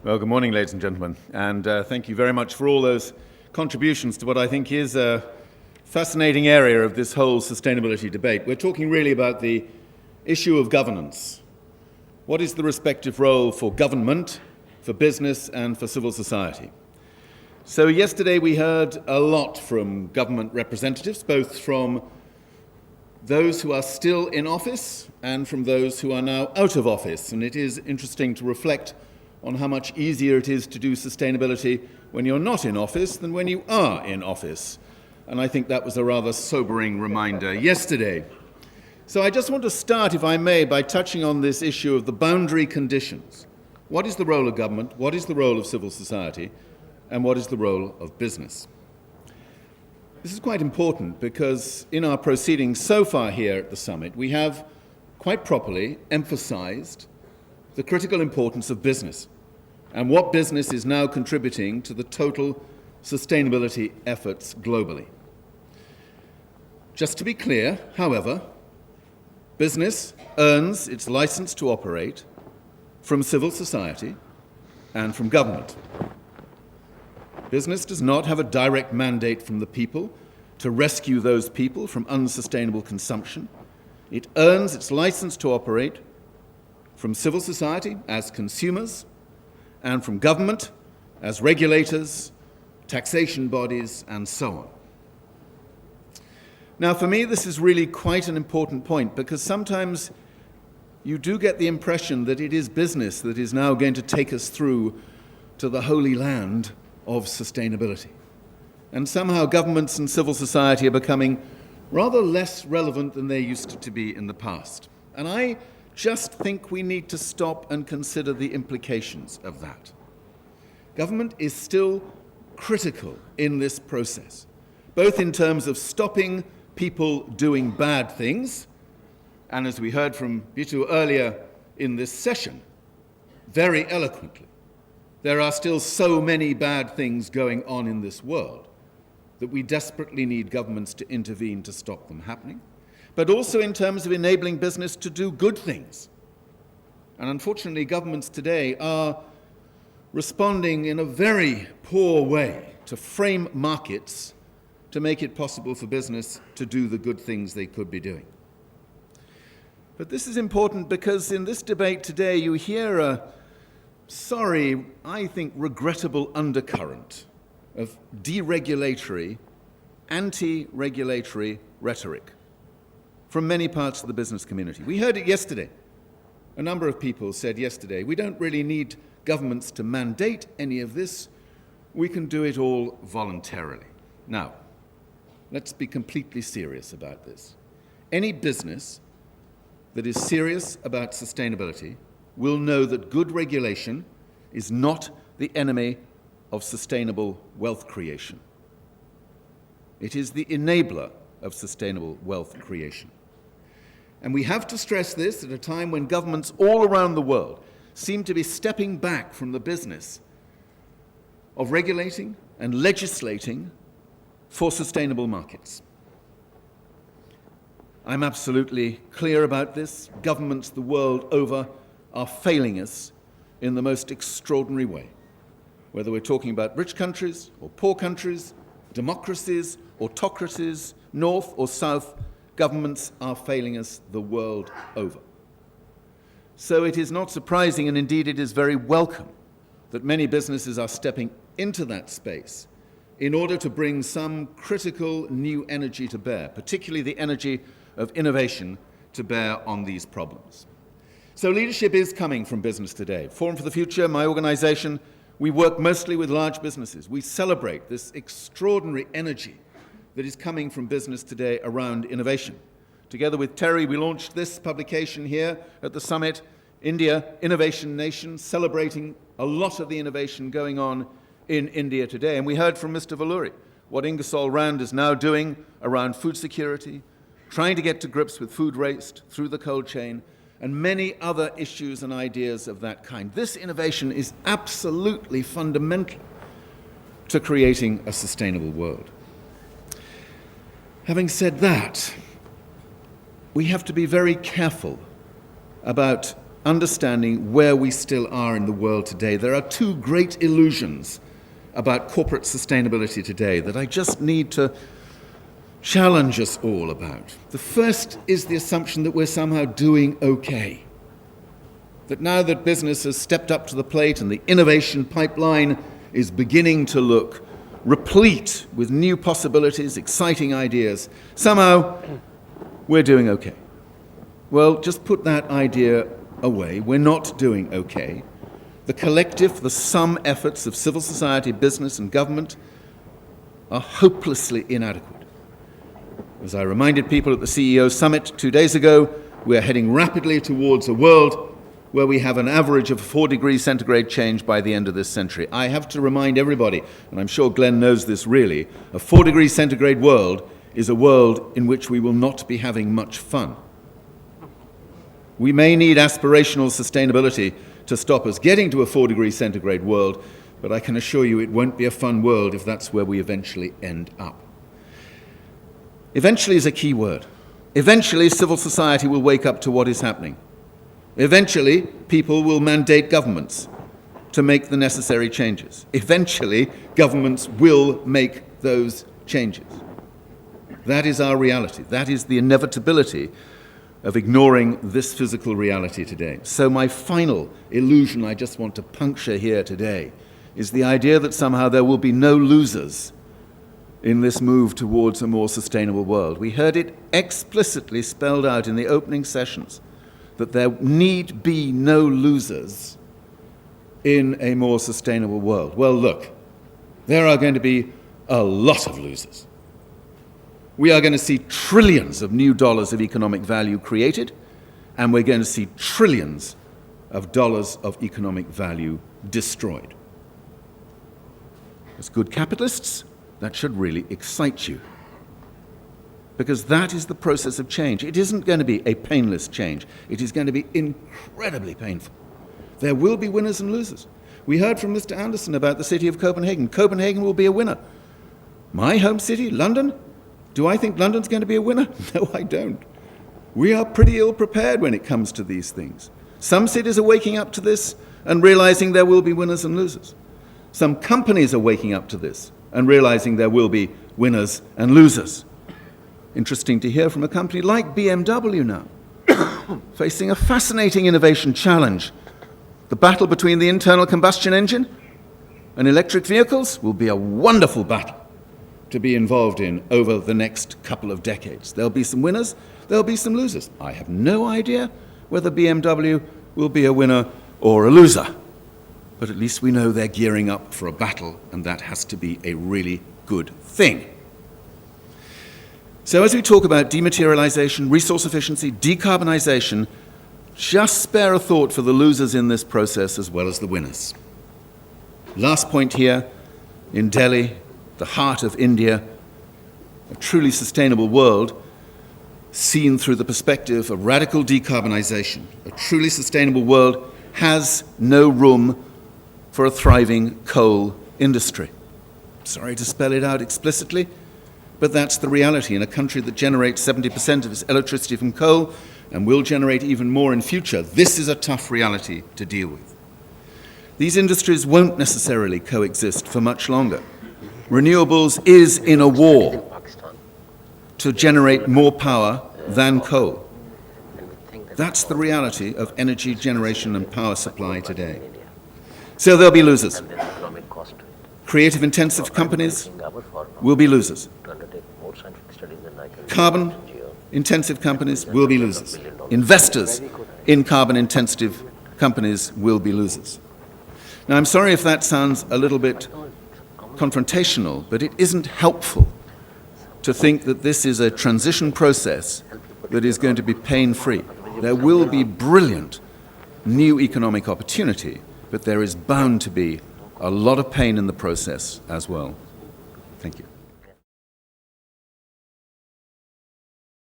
Well, good morning, ladies and gentlemen, and thank you very much for all those contributions to what I think is a fascinating area of this whole sustainability debate. We're talking really about the issue of governance. What is the respective role for government, for business, and for civil society? So yesterday we heard a lot from government representatives, both from those who are still in office and from those who are now out of office. And it is interesting to reflect on how much easier it is to do sustainability when you're not in office than when you are in office. And I think that was a rather sobering reminder yesterday. So I just want to start, if I may, by touching on this issue of the boundary conditions. What is the role of government? What is the role of civil society? And what is the role of business? This is quite important because in our proceedings so far here at the summit, we have quite properly emphasized the critical importance of business and what business is now contributing to the total sustainability efforts globally. Just to be clear, however, business earns its license to operate from civil society and from government. Business does not have a direct mandate from the people to rescue those people from unsustainable consumption. It earns its license to operate from civil society as consumers and from government as regulators, taxation bodies, and so on. Now, for me, this is really quite an important point because sometimes you do get the impression that it is business that is now going to take us through to the holy land of sustainability. And somehow governments and civil society are becoming rather less relevant than they used to be in the past. And I just think we need to stop and consider the implications of that. Government is still critical in this process, both in terms of stopping people doing bad things, and as we heard from Bitu earlier in this session, very eloquently, there are still so many bad things going on in this world that we desperately need governments to intervene to stop them happening, but also in terms of enabling business to do good things. And unfortunately, governments today are responding in a very poor way to frame markets to make it possible for business to do the good things they could be doing. But this is important because in this debate today you hear a I think regrettable undercurrent of deregulatory, anti-regulatory rhetoric from many parts of the business community. We heard it yesterday. A number of people said yesterday, we don't really need governments to mandate any of this. We can do it all voluntarily. Now, let's be completely serious about this. Any business that is serious about sustainability will know that good regulation is not the enemy of sustainable wealth creation. It is the enabler of sustainable wealth creation. And we have to stress this at a time when governments all around the world seem to be stepping back from the business of regulating and legislating for sustainable markets. I'm absolutely clear about this. Governments the world over are failing us in the most extraordinary way. Whether we're talking about rich countries or poor countries, democracies, autocracies, north or south, governments are failing us the world over. So it is not surprising, and indeed it is very welcome, that many businesses are stepping into that space in order to bring some critical new energy to bear, particularly the energy of innovation to bear on these problems. So leadership is coming from business today. Forum for the Future, my organization, we work mostly with large businesses. We celebrate this extraordinary energy that is coming from business today around innovation. Together with Terry, we launched this publication here at the summit, India, Innovation Nation, celebrating a lot of the innovation going on in India today. And we heard from Mr. Valluri what Ingersoll Rand is now doing around food security, trying to get to grips with food waste through the cold chain, and many other issues and ideas of that kind. This innovation is absolutely fundamental to creating a sustainable world. Having said that, we have to be very careful about understanding where we still are in the world today. There are two great illusions about corporate sustainability today that I just need to challenge us all about. The first is the assumption that we're somehow doing okay. That now that business has stepped up to the plate and the innovation pipeline is beginning to look replete with new possibilities, exciting ideas, somehow we're doing okay. Well, just put that idea away. We're not doing okay. The collective, the sum efforts of civil society, business, and government are hopelessly inadequate. As I reminded people at the CEO Summit 2 days ago, we are heading rapidly towards a world where we have an average of 4 degrees centigrade change by the end of this century. I have to remind everybody, and I'm sure Glenn knows this really, a 4 degrees centigrade world is a world in which we will not be having much fun. We may need aspirational sustainability to stop us getting to a 4 degrees centigrade world, but I can assure you it won't be a fun world if that's where we eventually end up. Eventually is a key word. Eventually, civil society will wake up to what is happening. Eventually, people will mandate governments to make the necessary changes. Eventually, governments will make those changes. That is our reality. That is the inevitability of ignoring this physical reality today. So my final illusion I just want to puncture here today is the idea that somehow there will be no losers in this move towards a more sustainable world. We heard it explicitly spelled out in the opening sessions that there need be no losers in a more sustainable world. Well, look, there are going to be a lot of losers. We are going to see trillions of new dollars of economic value created, and we're going to see trillions of dollars of economic value destroyed. As good capitalists, that should really excite you, because that is the process of change. It isn't going to be a painless change. It is going to be incredibly painful. There will be winners and losers. We heard from Mr. Anderson about the city of Copenhagen. Copenhagen will be a winner. My home city, London, do I think London's going to be a winner? No, I don't. We are pretty ill prepared when it comes to these things. Some cities are waking up to this and realizing there will be winners and losers. Some companies are waking up to this and realizing there will be winners and losers. Interesting to hear from a company like BMW now, facing a fascinating innovation challenge. The battle between the internal combustion engine and electric vehicles will be a wonderful battle to be involved in over the next couple of decades. There'll be some winners, there'll be some losers. I have no idea whether BMW will be a winner or a loser, but at least we know they're gearing up for a battle, and that has to be a really good thing. So as we talk about dematerialization, resource efficiency, decarbonization, just spare a thought for the losers in this process as well as the winners. Last point here, in Delhi, the heart of India, a truly sustainable world seen through the perspective of radical decarbonization. A truly sustainable world has no room for a thriving coal industry. Sorry to spell it out explicitly, but that's the reality in a country that generates 70% of its electricity from coal and will generate even more in future. This is a tough reality to deal with. These industries won't necessarily coexist for much longer. Renewables is in a war to generate more power than coal. That's the reality of energy generation and power supply today. So there'll be losers. Creative-intensive companies will be losers. Carbon-intensive companies will be losers. Investors in carbon-intensive companies will be losers. Now, I'm sorry if that sounds a little bit confrontational, but it isn't helpful to think that this is a transition process that is going to be pain-free. There will be brilliant new economic opportunity, but there is bound to be a lot of pain in the process as well. Thank you.